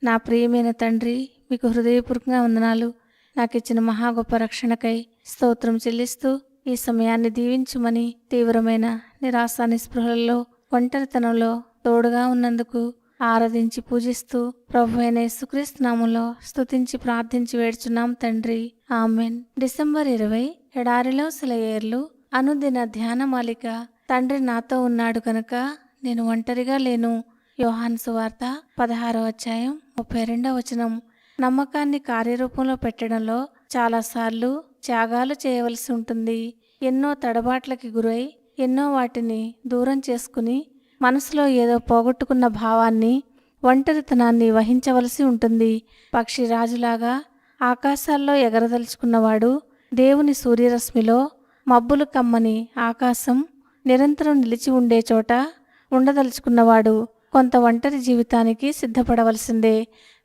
నా ప్రియమైన తండ్రి, మీకు హృదయపూర్వకంగా వందనాలు. నాకు ఇచ్చిన మహా గొప్ప రక్షణకై స్తోత్రం చెల్లిస్తూ ఈ సమయాన్ని దీవించుమని, తీవ్రమైన నిరాశ నిస్పృహలలో ఒంటరితనంలో తోడుగా ఉన్నందుకు ఆరాధించి పూజిస్తూ ప్రభు అయిన యేసుక్రీస్తు నామములో స్తుతించి ప్రార్థించి వేడుచున్నాం తండ్రి, ఆమెన్. డిసెంబర్ 20 ఎడారిలో సెలయేర్లు అనుదిన ధ్యాన మాలిక. తండ్రి నాతో ఉన్నాడు కనుక నేను ఒంటరిగా లేను. యోహాను సువార్త 16వ అధ్యాయం 32వ వచనం. నమ్మకాన్ని కార్యరూపంలో పెట్టడంలో చాలాసార్లు త్యాగాలు చేయవలసి ఉంటుంది. ఎన్నో తడబాట్లకి గురై ఎన్నో వాటిని దూరం చేసుకుని మనసులో ఏదో పోగొట్టుకున్న భావాన్ని, ఒంటరితనాన్ని వహించవలసి ఉంటుంది. పక్షి రాజులాగా ఆకాశాల్లో ఎగరదలుచుకున్నవాడు దేవుని సూర్యరశ్మిలో మబ్బులు కమ్మని ఆకాశం నిరంతరం నిలిచి ఉండే చోట ఉండదలుచుకున్నవాడు కొంత ఒంటరి జీవితానికి సిద్ధపడవలసిందే.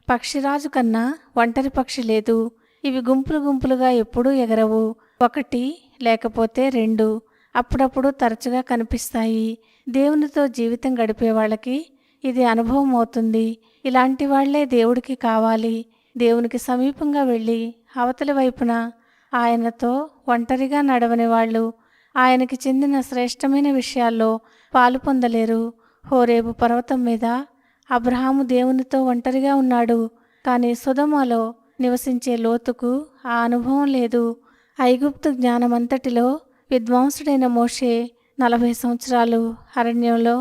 పక్షిరాజు కన్నా ఒంటరి పక్షి లేదు. ఇవి గుంపులు గుంపులుగా ఎప్పుడూ ఎగరవు. ఒకటి లేకపోతే రెండు, అప్పుడప్పుడు తరచుగా కనిపిస్తాయి. దేవునితో జీవితం గడిపే వాళ్ళకి ఇది అనుభవం అవుతుంది. ఇలాంటి వాళ్లే దేవుడికి కావాలి. దేవునికి సమీపంగా వెళ్ళి అవతలి వైపున ఆయనతో ఒంటరిగా నడవని వాళ్ళు ఆయనకి చెందిన శ్రేష్టమైన విషయాల్లో పాలు పొందలేరు. హోరేబు పర్వతం మీద అబ్రహాము దేవునితో ఒంటరిగా ఉన్నాడు. కానీ సొదొమలో నివసించే లోతుకు ఆ అనుభవం లేదు. ఐగుప్తు జ్ఞానమంతటిలో విద్వాంసుడైన మోషే 40 సంవత్సరాలు అరణ్యంలో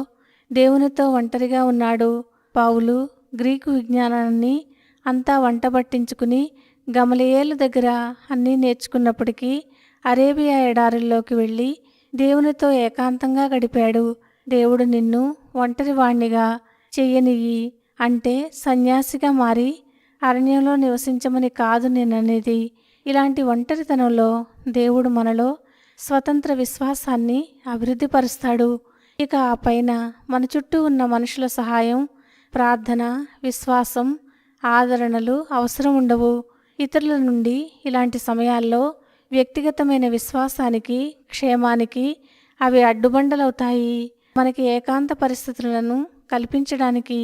దేవునితో ఒంటరిగా ఉన్నాడు. పౌలు గ్రీకు విజ్ఞానాన్ని అంతా వంటబట్టించుకుని గమలియేలు దగ్గర అన్నీ నేర్చుకున్నప్పటికీ అరేబియా ఎడారుల్లోకి వెళ్ళి దేవునితో ఏకాంతంగా గడిపాడు. దేవుడు నిన్ను ఒంటరివాణ్ణిగా చెయ్యనియ్యి అంటే సన్యాసిగా మారి అరణ్యంలో నివసించమని కాదు నేననేది. ఇలాంటి ఒంటరితనంలో దేవుడు మనలో స్వతంత్ర విశ్వాసాన్ని అభివృద్ధిపరుస్తాడు. ఇక ఆ పైన మన చుట్టూ ఉన్న మనుషుల సహాయం, ప్రార్థన, విశ్వాసం, ఆదరణలు అవసరం ఉండవు. ఇతరుల నుండి ఇలాంటి సమయాల్లో వ్యక్తిగతమైన విశ్వాసానికి, క్షేమానికి అవి అడ్డుబండలవుతాయి. మనకి ఏకాంత పరిస్థితులను కల్పించడానికి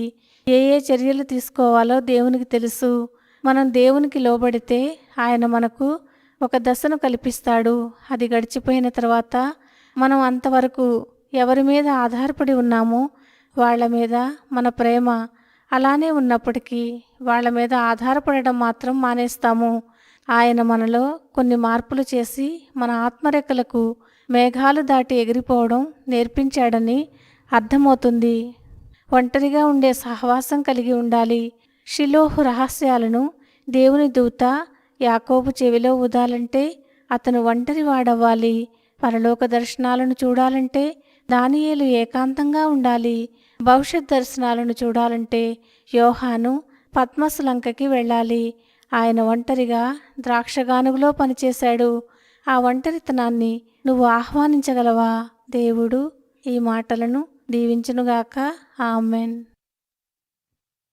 ఏ చర్యలు తీసుకోవాలో దేవునికి తెలుసు. మనం దేవునికి లోబడితే ఆయన మనకు ఒక దశను కల్పిస్తాడు. అది గడిచిపోయిన తర్వాత మనం అంతవరకు ఎవరి మీద ఆధారపడి ఉన్నామో వాళ్ళ మీద మన ప్రేమ అలానే ఉన్నప్పటికీ వాళ్ళ మీద ఆధారపడడం మాత్రం మానేస్తాము. ఆయన మనలో కొన్ని మార్పులు చేసి మన ఆత్మరెక్కలకు మేఘాలు దాటి ఎగిరిపోవడం నేర్పించాడని అర్థమవుతుంది. ఒంటరిగా ఉండే సహవాసం కలిగి ఉండాలి. షిలోహు రహస్యాలను దేవుని దూత యాకోబు చెవిలో ఊదాలంటే అతను ఒంటరి వాడవ్వాలి. పరలోక దర్శనాలను చూడాలంటే దానియేలు ఏకాంతంగా ఉండాలి. భవిష్యత్ దర్శనాలను చూడాలంటే యోహాను పద్మసు లంకకి వెళ్ళాలి. ఆయన ఒంటరిగా ద్రాక్షగానుగులో పనిచేశాడు. ఆ ఒంటరితనాన్ని నువ్వు ఆహ్వానించగలవా? దేవుడు ఈ మాటలను దీవించునుగాక. ఆమెన్.